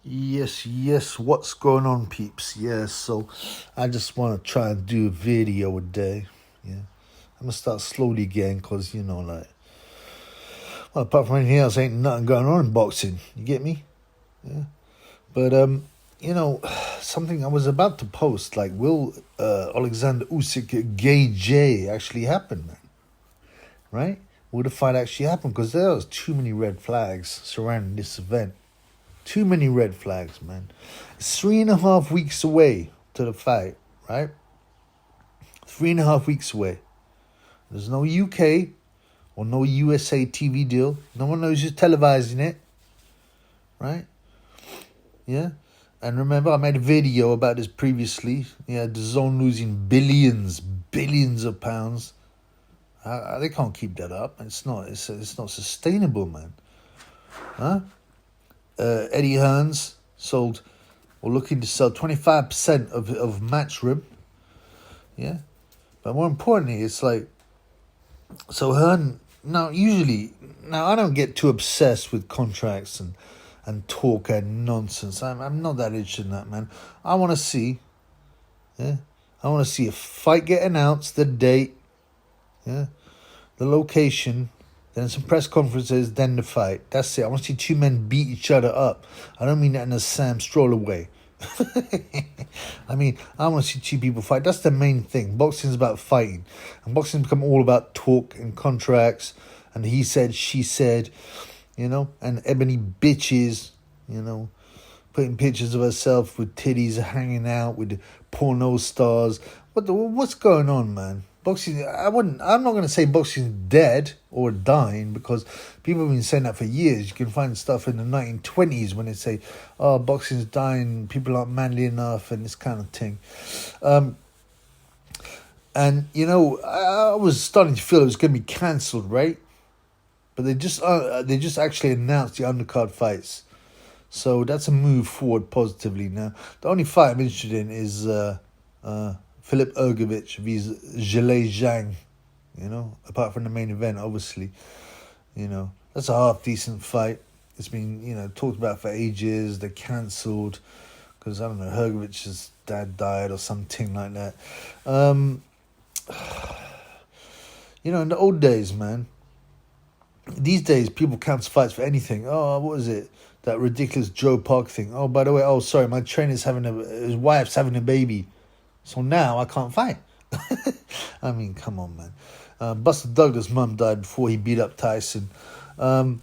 Yes, what's going on, peeps? Yes, so I just want to try and do a video a day. Yeah, I'm gonna start slowly again because, well, apart from anything else, ain't nothing going on in boxing. You get me? Yeah. But, you know, something I was about to post, like, will Alexander Usyk Gay J actually happen, man? Right? Will the fight actually happen? Because there was too many red flags surrounding this event. Too many red flags, man. It's 3.5 weeks away to the fight, right? 3.5 weeks away. There's no UK or no USA TV deal. No one knows who's televising it, right? Yeah. And remember, I made a video about this previously. Yeah, the zone losing billions of pounds. They can't keep that up. It's not sustainable, man. Huh? Eddie Hearns sold or looking to sell 25% of Matchroom. Yeah. But more importantly, it's like, so Hearn, now I don't get too obsessed with contracts and talk and nonsense. I'm not that interested in that, man. I want to see, yeah, I want to see a fight get announced, the date, yeah, the location, then some press conferences, then the fight. That's it. I want to see two men beat each other up. I don't mean that in a Sam Stroller way. I mean, I want to see two people fight. That's the main thing. Boxing is about fighting, and boxing's become all about talk and contracts and he said, she said, and ebony bitches, putting pictures of herself with titties hanging out with porno stars. What's going on, man? Boxing, I'm not going to say boxing's dead or dying, because people have been saying that for years. You can find stuff in the 1920s when they say, oh, boxing's dying, people aren't manly enough, and this kind of thing. And, I was starting to feel it was going to be cancelled, right? But they just actually announced the undercard fights. So that's a move forward positively now. The only fight I'm interested in is Filip Ergovic vs. Zhilei Zhang, apart from the main event, obviously. That's a half-decent fight. It's been, talked about for ages. They're cancelled because, I don't know, Ergovic's dad died or something like that. In the old days, man, these days people cancel fights for anything. Oh, what was it? That ridiculous Joe Park thing. Oh, by the way, sorry, my trainer's his wife's having a baby. So now I can't fight. I mean, come on, man. Buster Douglas' mum died before he beat up Tyson. Now,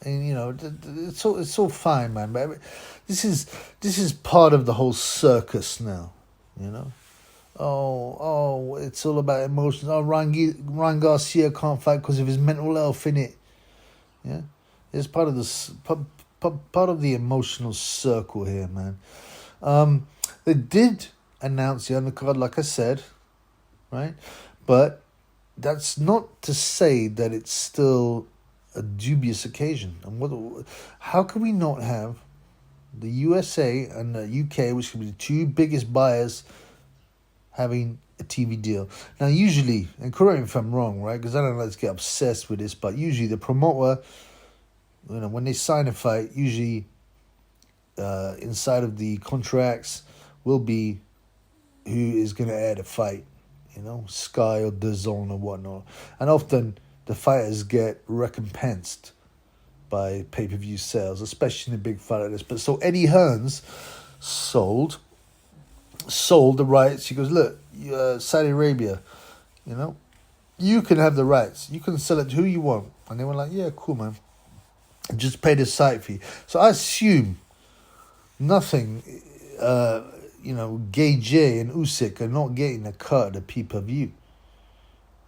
and it's all fine, man. But this is part of the whole circus now. Oh, it's all about emotions. Oh, Ryan Garcia can't fight because of his mental health, innit? Yeah, it's part of the emotional circle here, man. They did announce the undercard, like I said, right? But that's not to say that it's still a dubious occasion. And how can we not have the USA and the UK, which could be the two biggest buyers, having a TV deal? Now, usually, and correct me if I'm wrong, right? Because I don't like to get obsessed with this, but usually the promoter, when they sign a fight, usually inside of the contracts will be who is going to air the fight, Sky or DAZN or whatnot. And often the fighters get recompensed by pay-per-view sales, especially in a big fight like this. But so Eddie Hearns sold the rights. He goes, look, Saudi Arabia, you can have the rights. You can sell it to who you want. And they were like, yeah, cool, man. Just pay the site fee. So I assume nothing, Gay J and Usyk are not getting a cut of the pay-per-view.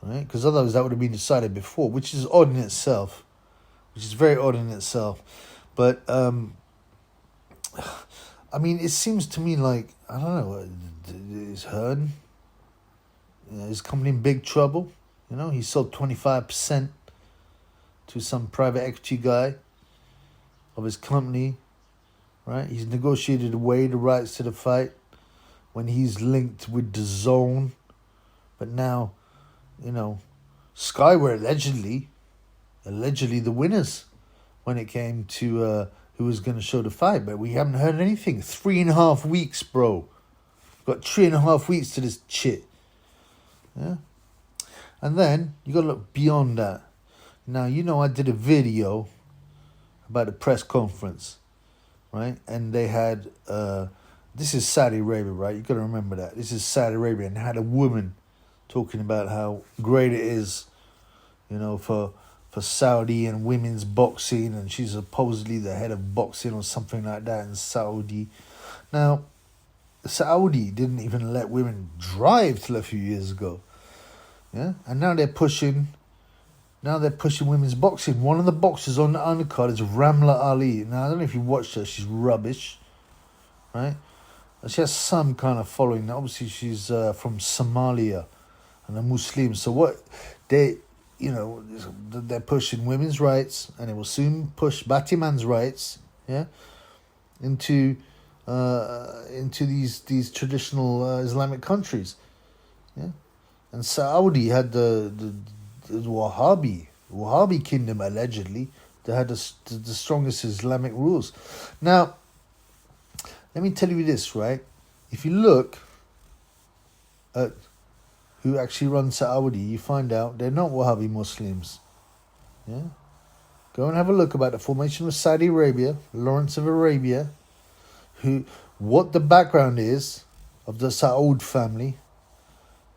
Right? Because otherwise that would have been decided before, which is odd in itself. Which is very odd in itself. But, I mean, it seems to me like, I don't know, is Hearn, his company in big trouble? He sold 25% to some private equity guy of his company, right? He's negotiated away the rights to the fight when he's linked with DAZN. But now, Sky were allegedly the winners when it came to who was going to show the fight, but we haven't heard anything. 3.5 weeks, bro. Got 3.5 weeks to this shit. Yeah. And then you got to look beyond that. Now, you know, I did a video about a press conference, right? And they had, this is Saudi Arabia, right? You got to remember that. This is Saudi Arabia, and they had a woman talking about how great it is, you know, for Saudi and women's boxing, and she's supposedly the head of boxing or something like that in Saudi. Now, Saudi didn't even let women drive till a few years ago. Yeah, and now they're pushing women's boxing. One of the boxers on the undercard is Ramla Ali. Now, I don't know if you watched her. She's rubbish, right? She has some kind of following. Now, obviously, she's from Somalia and a Muslim. So what they're pushing women's rights, and it will soon push Batiman's rights, yeah, into these traditional Islamic countries, yeah. And Saudi had the Wahhabi kingdom, allegedly. They had the strongest Islamic rules. Now, let me tell you this, right? If you look at who actually runs Saudi, you find out they're not Wahhabi Muslims. Yeah? Go and have a look about the formation of Saudi Arabia, Lawrence of Arabia, what the background is of the Saud family.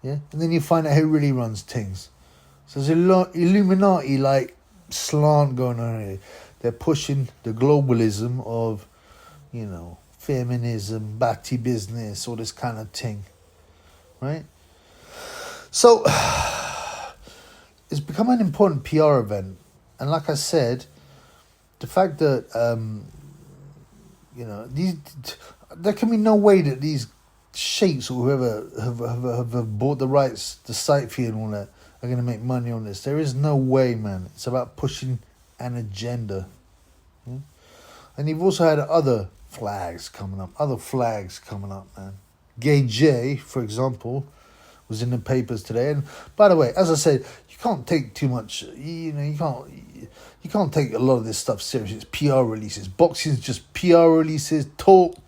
Yeah, and then you find out who really runs things. So there's Illuminati like slant going on here. They're pushing the globalism of, you know, feminism, bati business, all this kind of thing, right? So it's become an important PR event, and like I said, the fact that there can be no way that these sheikhs or whoever have bought the rights, the site fee and all that, are going to make money on this. There is no way, man. It's about pushing an agenda. Yeah? And you've also had other flags coming up, man. Gay J, for example, was in the papers today. And by the way, as I said, you can't take too much, you can't take a lot of this stuff seriously. It's PR releases. Boxing is just PR releases, talk,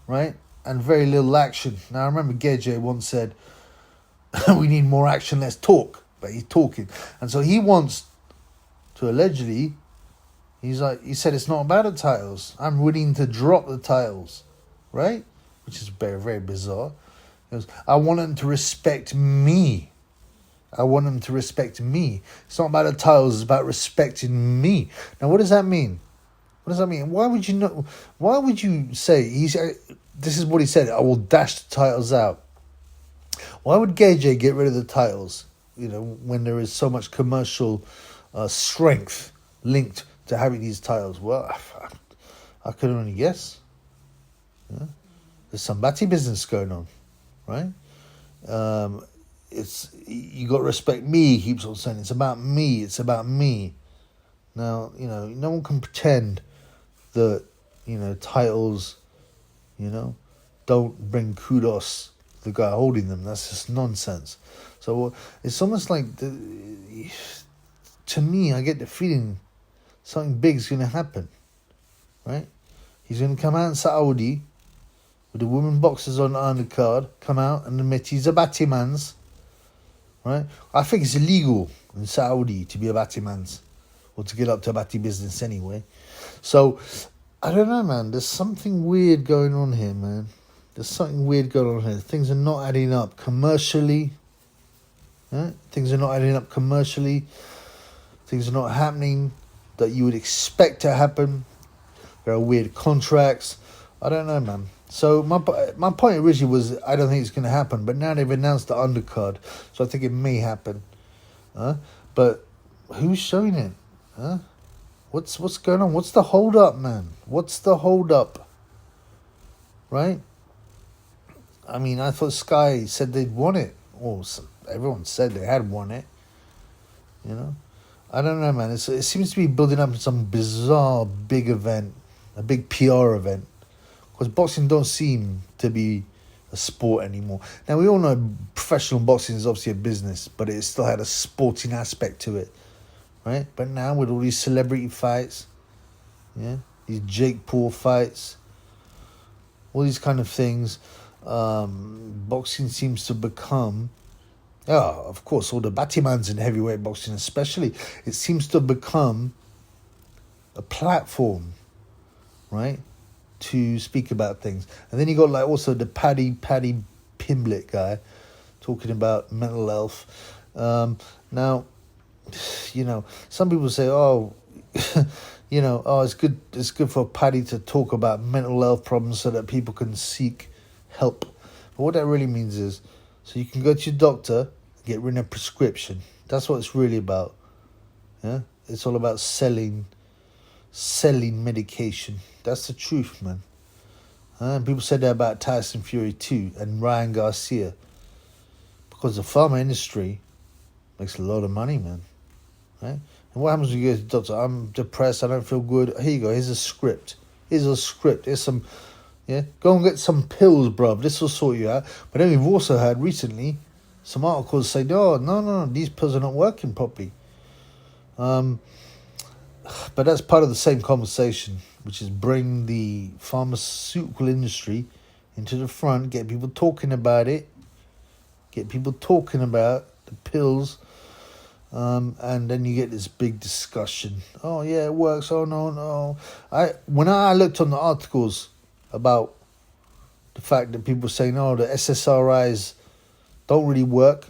right? And very little action. Now, I remember Gay once said, we need more action, less talk. But he's talking. And so he wants to allegedly, he said it's not about the titles. I'm willing to drop the titles, right? Which is very, very bizarre. He goes, I want them to respect me. It's not about the titles, it's about respecting me. Now, what does that mean? Why would you say, this is what he said, I will dash the titles out. Why would Gay J get rid of the titles, when there is so much commercial strength linked to having these titles? Well, I could only guess. Yeah? There's some batty business going on, right? You got to respect me, he keeps on saying. It's about me. Now, no one can pretend that, titles, don't bring kudos to the guy holding them. That's just nonsense. So it's almost like, to me, I get the feeling something big's going to happen, right? He's going to come out in Saudi with the women boxers on the undercard, come out and admit he's a battyman's, right? I think it's illegal in Saudi to be a battyman's, or to get up to a batty business anyway. So, I don't know, man. There's something weird going on here, man. Things are not adding up commercially. Yeah? Things are not happening that you would expect to happen. There are weird contracts. I don't know, man. So my point originally was I don't think it's going to happen, but now they've announced the undercard, so I think it may happen. But who's showing it? What's going on? What's the hold up, man? Right? I mean, I thought Sky said they'd won it. Or everyone said they had won it. I don't know, man. It seems to be building up some bizarre big event, a big PR event. Because boxing don't seem to be a sport anymore. Now, we all know professional boxing is obviously a business, but it still had a sporting aspect to it, right? But now with all these celebrity fights, yeah, these Jake Paul fights, all these kind of things, boxing seems to become, of course, all the Battimans in heavyweight boxing especially, it seems to become a platform, right, to speak about things. And then you got like also the Paddy Pimblett guy talking about mental health. Now, you know, some people say, oh, you know, oh, it's good for Paddy to talk about mental health problems so that people can seek help. But what that really means is, so you can go to your doctor, get rid of a prescription. That's what it's really about. Yeah, it's all about selling medication. That's the truth, man. And people said that about Tyson Fury too, and Ryan Garcia, because the pharma industry makes a lot of money, man. Right? And what happens when you go to the doctor? I'm depressed, I don't feel good. Here you go, here's a script. Here's some, yeah, go and get some pills, bruv. This will sort you out. But then we've also had recently some articles say, no, these pills are not working properly. But that's part of the same conversation, which is bring the pharmaceutical industry into the front, get people talking about it, get people talking about the pills, and then you get this big discussion. Oh yeah, it works. Oh no. When I looked on the articles about the fact that people saying, oh, the SSRIs don't really work.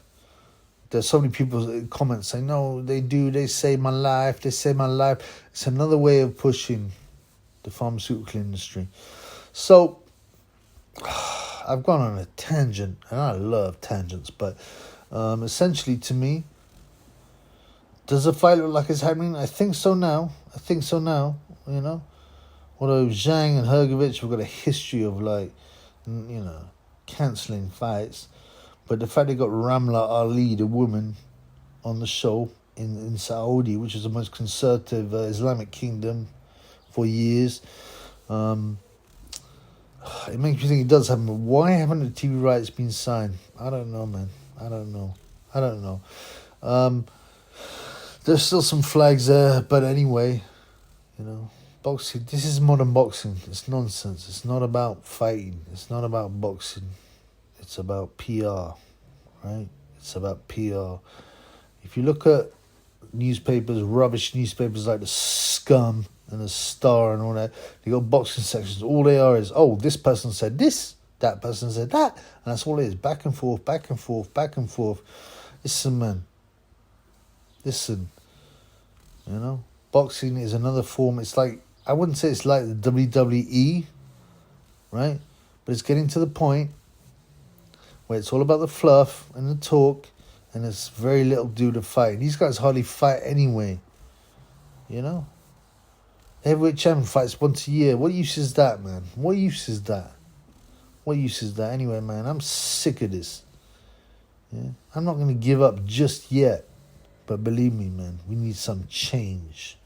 There's so many people in comments saying, no, they do. They save my life. It's another way of pushing the pharmaceutical industry. So I've gone on a tangent, and I love tangents, but essentially to me, does the fight look like it's happening? I think so now, you know. Although Zhang and Hrgovic have got a history of, like, you know, cancelling fights. But the fact they got Ramla Ali, the woman, on the show in Saudi, which is the most conservative Islamic kingdom for years, it makes me think it does happen. But why haven't the TV rights been signed? I don't know, man. I don't know. There's still some flags there, but anyway, you know, boxing, this is modern boxing. It's nonsense. It's not about fighting. It's not about boxing. It's about PR, right? It's about PR. If you look at newspapers, rubbish newspapers like the Scum and the Star and all that, they got boxing sections. All they are is, oh, this person said this, that person said that, and that's all it is. Back and forth. Listen, man. Listen. You know, boxing is another form. It's like, I wouldn't say it's like the WWE, right? But it's getting to the point where it's all about the fluff and the talk, and there's very little due to fight. These guys hardly fight anyway, you know? The heavyweight champion fights once a year. What use is that, man? What use is that? Anyway, man, I'm sick of this. Yeah? I'm not going to give up just yet. But believe me, man, we need some change.